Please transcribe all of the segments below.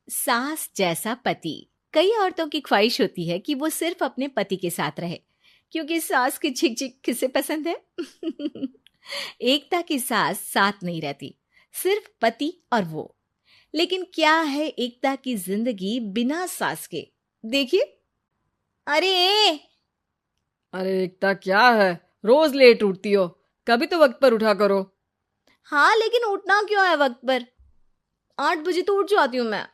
सास जैसा पति। कई औरतों की ख्वाहिश होती है कि वो सिर्फ अपने पति के साथ रहे, क्योंकि सास की झिक झिक किसे पसंद है। एकता की सास साथ नहीं रहती, सिर्फ पति और वो। लेकिन क्या है एकता की जिंदगी बिना सास के? देखिए। अरे, अरे एकता, क्या है? रोज लेट उठती हो। कभी तो वक्त पर उठा करो। हाँ लेकिन उठना क्यों है वक्त पर? 8 बजे तो उठ जाती हूँ मैं।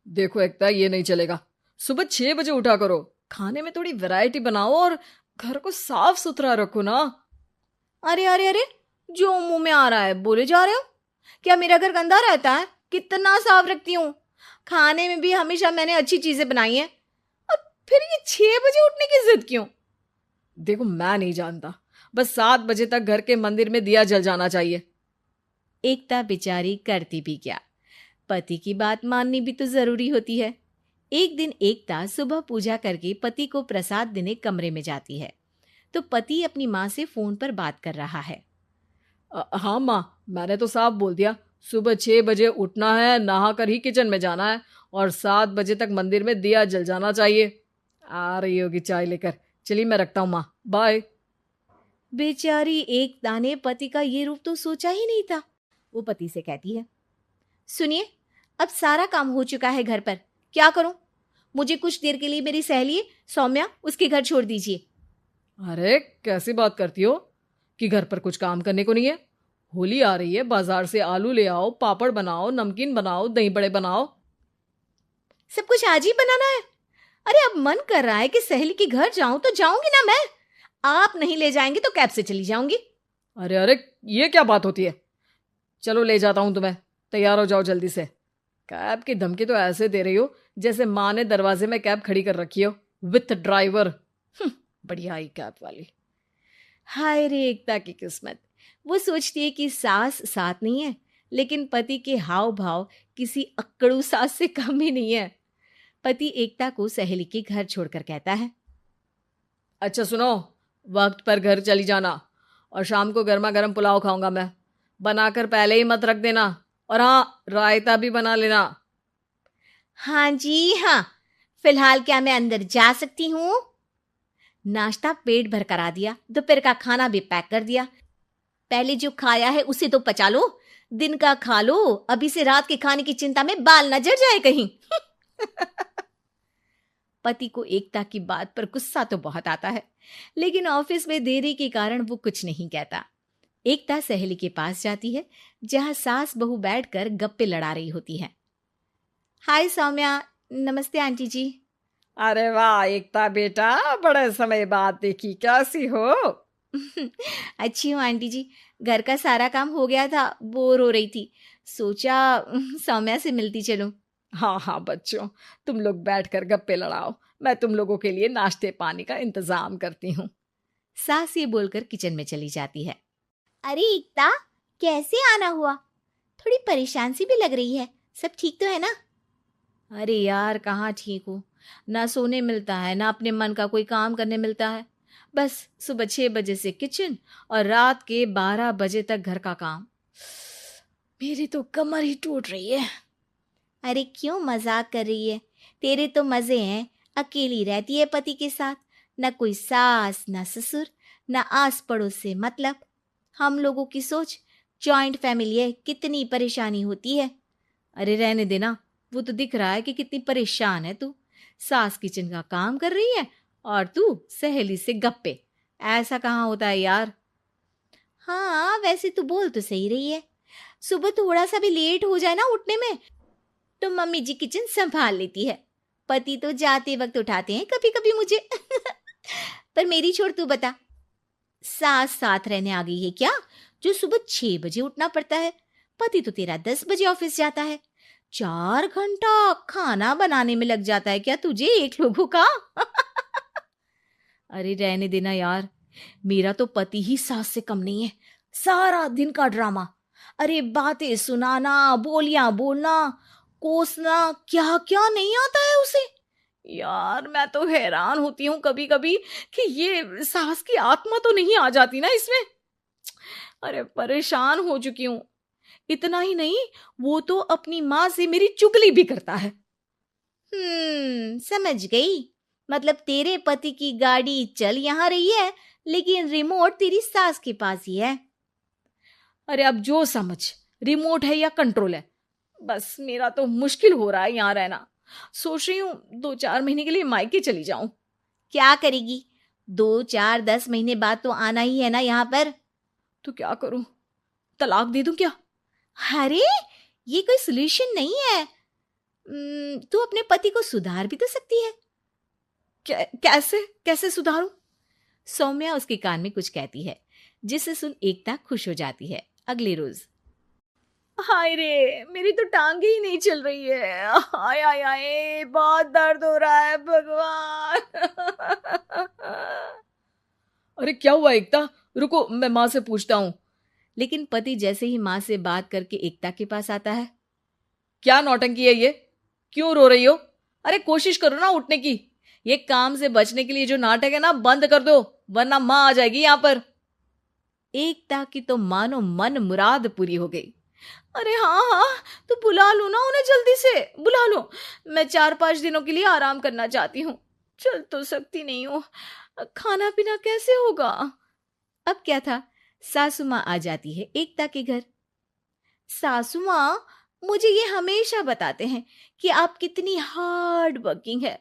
देखो एकता, ये नहीं चलेगा। सुबह 6 बजे उठा करो। खाने में थोड़ी वैरायटी बनाओ और घर को साफ सुथरा रखो ना। अरे अरे अरे, जो मुंह में आ रहा है बोले जा रहे हो। क्या मेरा घर गंदा रहता है? कितना साफ रखती हूँ। खाने में भी हमेशा मैंने अच्छी चीजें बनाई हैं। और फिर ये 6 बजे उठने की जिद क्यों? देखो, मैं नहीं जानता। बस 7 बजे तक घर के मंदिर में दिया जल जाना चाहिए। एकता बेचारी करती भी क्या, पति की बात माननी भी तो जरूरी होती है। एक दिन एकता सुबह पूजा करके पति को प्रसाद देने कमरे में जाती है, तो पति अपनी माँ से फोन पर बात कर रहा है। हाँ माँ, मैंने तो साफ बोल दिया। सुबह 6 बजे उठना है, नहा कर ही किचन में जाना है और 7 बजे तक मंदिर में दिया जल जाना चाहिए। आ रही होगी चाय लेकर। चलिए मैं रखता हूँ माँ, बाय। बेचारी एकता ने पति का ये रूप तो सोचा ही नहीं था। वो पति से कहती है, सुनिए, अब सारा काम हो चुका है घर पर, क्या करूं? मुझे कुछ देर के लिए मेरी सहेली सौम्या उसके घर छोड़ दीजिए। अरे कैसी बात करती हो कि घर पर कुछ काम करने को नहीं है? होली आ रही है, बाजार से आलू ले आओ, पापड़ बनाओ, नमकीन बनाओ, दही बड़े बनाओ। सब कुछ आज ही बनाना है? अरे अब मन कर रहा है कि सहेली के घर जाऊं तो जाऊंगी ना मैं। आप नहीं ले जाएंगे तो कैब से चली जाऊंगी। अरे अरे, ये क्या बात होती है? चलो ले जाता हूँ तुम्हें। तैयार हो जाओ जल्दी से। कैब की धमकी तो ऐसे दे रही हो जैसे माँ ने दरवाजे में कैब खड़ी कर रखी हो, विथ ड्राइवर। बढ़िया आई कैब वाली। हाय रे एकता की किस्मत। वो सोचती है कि सास साथ नहीं है, लेकिन पति के हाव भाव किसी अक्कड़ू सास से कम ही नहीं है। पति एकता को सहेली के घर छोड़कर कहता है, अच्छा सुनो, वक्त पर घर चली जाना और शाम को गर्मा गर्म पुलाव खाऊंगा मैं। बनाकर पहले ही मत रख देना। और हाँ, रायता भी बना लेना। हाँ जी हाँ, फिलहाल क्या मैं अंदर जा सकती हूँ? नाश्ता पेट भर करा दिया, दोपहर का खाना भी पैक कर दिया। पहले जो खाया है उसे तो पचा लो, दिन का खा लो, अभी से रात के खाने की चिंता में बाल न जड़ जाए कहीं। पति को एकता की बात पर गुस्सा तो बहुत आता है, लेकिन ऑफिस में देरी के कारण वो कुछ नहीं कहता। एकता सहेली के पास जाती है, जहां सास बहू बैठकर गप्पे लड़ा रही होती है। हाय सौम्या। नमस्ते आंटी जी। अरे वाह एकता बेटा, बड़े समय बाद देखी, कैसी हो? अच्छी हूँ आंटी जी। घर का सारा काम हो गया था, बोर हो रही थी, सोचा सौम्या से मिलती चलूं। हाँ हाँ बच्चों, तुम लोग बैठकर गप्पे लड़ाओ। मैं तुम लोगों के लिए नाश्ते पानी का इंतजाम करती हूँ। सास ये बोलकर किचन में चली जाती है। अरे एकता, कैसे आना हुआ? थोड़ी परेशान सी भी लग रही है, सब ठीक तो है ना? अरे यार, कहाँ ठीक हूँ। ना सोने मिलता है, ना अपने मन का कोई काम करने मिलता है। बस सुबह 6 बजे से किचन और रात के 12 बजे तक घर का काम। मेरी तो कमर ही टूट रही है। अरे क्यों मजाक कर रही है? तेरे तो मजे हैं। अकेली रहती है पति के साथ, न कोई सास न ससुर, न आस पड़ोस से मतलब। हम लोगों की सोच, जॉइंट फैमिली है, कितनी परेशानी होती है। अरे रहने देना, वो तो दिख रहा है कि कितनी परेशान है तू। सास किचन का काम कर रही है और तू सहेली से गप्पे। ऐसा कहाँ होता है यार। हाँ वैसे तू बोल तो सही रही है। सुबह थोड़ा सा भी लेट हो जाए ना उठने में, तो मम्मी जी किचन संभाल लेती है। पति तो जाते वक्त उठाते हैं कभी कभी मुझे। पर मेरी छोड़, तू बता, सास साथ रहने आ गई है क्या, जो सुबह 6 बजे उठना पड़ता है? पति तो तेरा 10 बजे ऑफिस जाता है। 4 घंटा खाना बनाने में लग जाता है क्या तुझे, एक लोगों का? अरे रहने देना यार, मेरा तो पति ही सास से कम नहीं है। सारा दिन का ड्रामा। अरे बातें सुनाना, बोलियां बोलना, कोसना, क्या क्या नहीं आता है उसे। यार मैं तो हैरान होती हूँ कभी कभी कि ये सास की आत्मा तो नहीं आ जाती ना इसमें। अरे परेशान हो चुकी हूँ। इतना ही नहीं, वो तो अपनी माँ से मेरी चुगली भी करता है। समझ गई। मतलब तेरे पति की गाड़ी चल यहाँ रही है, लेकिन रिमोट तेरी सास के पास ही है। अरे अब जो समझ, रिमोट है या कंट्रोल है, बस मेरा तो मुश्किल हो रहा है यहाँ रहना। सोच रही हूँ 2-4 महीने के लिए मायके चली जाऊं। क्या करेगी? 2-4-10 महीने बाद तो आना ही है ना यहाँ पर। तो क्या करूं, तलाक दे दूं क्या? अरे ये कोई सोल्यूशन नहीं है। तू अपने पति को सुधार भी तो सकती है। कैसे कैसे सुधारूं? सौम्या उसके कान में कुछ कहती है, जिसे सुन एकता खुश हो जाती है। अगले रोज, हाय रे, मेरी तो टांगे ही नहीं चल रही है। हाय हाय हाय, बहुत दर्द हो रहा है भगवान। अरे क्या हुआ एकता, रुको मैं माँ से पूछता हूँ। लेकिन पति जैसे ही माँ से बात करके एकता के पास आता है। क्या नौटंकी है ये, क्यों रो रही हो? अरे कोशिश करो ना उठने की। ये काम से बचने के लिए जो नाटक है ना, बंद कर दो, वरना माँ आ जाएगी यहाँ पर। एकता की तो मानो मन मुराद पूरी हो गई। अरे हाँ हाँ, तो बुला लो ना उन्हें, जल्दी से बुला लो। मैं 4-5 दिनों के लिए आराम करना चाहती हूँ, चल तो सकती नहीं हूँ। खाना पीना कैसे होगा? अब क्या था, सासू माँ आ जाती है एकता के घर। सासू माँ, मुझे ये हमेशा बताते हैं कि आप कितनी हार्ड वर्किंग है।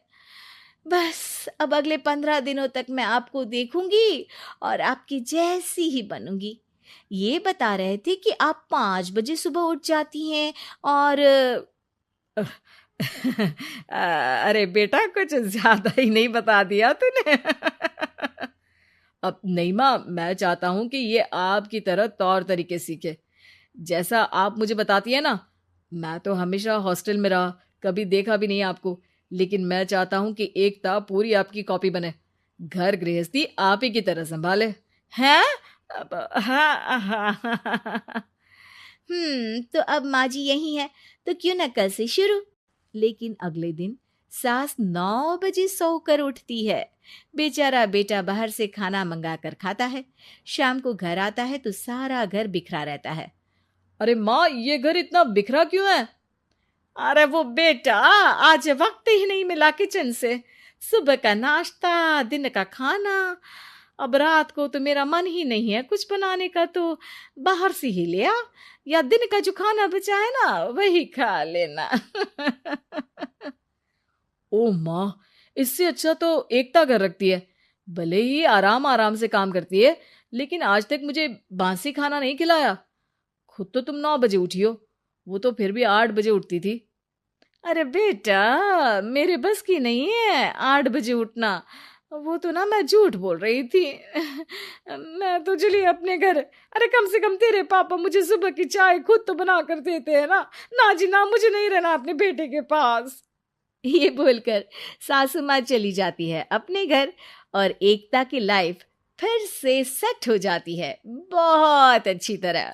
बस अब अगले 15 दिनों तक मैं आपको देखूंगी और आपकी जैसी ही बनूंगी। ये बता रहे थे कि आप 5 बजे सुबह उठ जाती हैं और अरे बेटा, कुछ ज्यादा ही नहीं बता दिया तूने। अब नहीं माँ, मैं चाहता हूं कि ये आपकी तरह तौर तरीके सीखे, जैसा आप मुझे बताती है ना। मैं तो हमेशा हॉस्टल में रहा, कभी देखा भी नहीं आपको, लेकिन मैं चाहता हूं कि एकता पूरी आपकी कॉपी बने, घर गृहस्थी आप ही की तरह संभाले। हैं? हाँ। तो अब माँ जी यही है, तो क्यों ना कल से शुरू। लेकिन अगले दिन सास 9 बजे सोकर उठती है। बेचारा बेटा बाहर से खाना मंगा कर खाता है। शाम को घर आता है तो सारा घर बिखरा रहता है। अरे माँ, ये घर इतना बिखरा क्यों है? अरे वो बेटा, आज वक्त ही नहीं मिला किचन से। सुबह का नाश्ता, दिन का खाना, अब रात को तो मेरा मन ही नहीं है कुछ बनाने का, तो बाहर से ही ले आ, या दिन का जो खाना बचा है ना वही खा लेना। ओ माँ, इससे अच्छा तो एकता घर रखती है, भले ही आराम आराम से काम करती है, लेकिन आज तक मुझे बासी खाना नहीं खिलाया। खुद तो तुम 9 बजे उठी हो, वो तो फिर भी 8 बजे उठती थी। अरे बेटा, मेरे बस की नहीं है 8 बजे उठना, वो तो ना मैं झूठ बोल रही थी। मैं तो चली अपने घर। अरे कम से कम तेरे पापा मुझे सुबह की चाय खुद तो बना कर देते हैं ना। ना जी ना, मुझे नहीं रहना अपने बेटे के पास। ये बोलकर सासू माँ चली जाती है अपने घर और एकता की लाइफ फिर से सेट हो जाती है बहुत अच्छी तरह।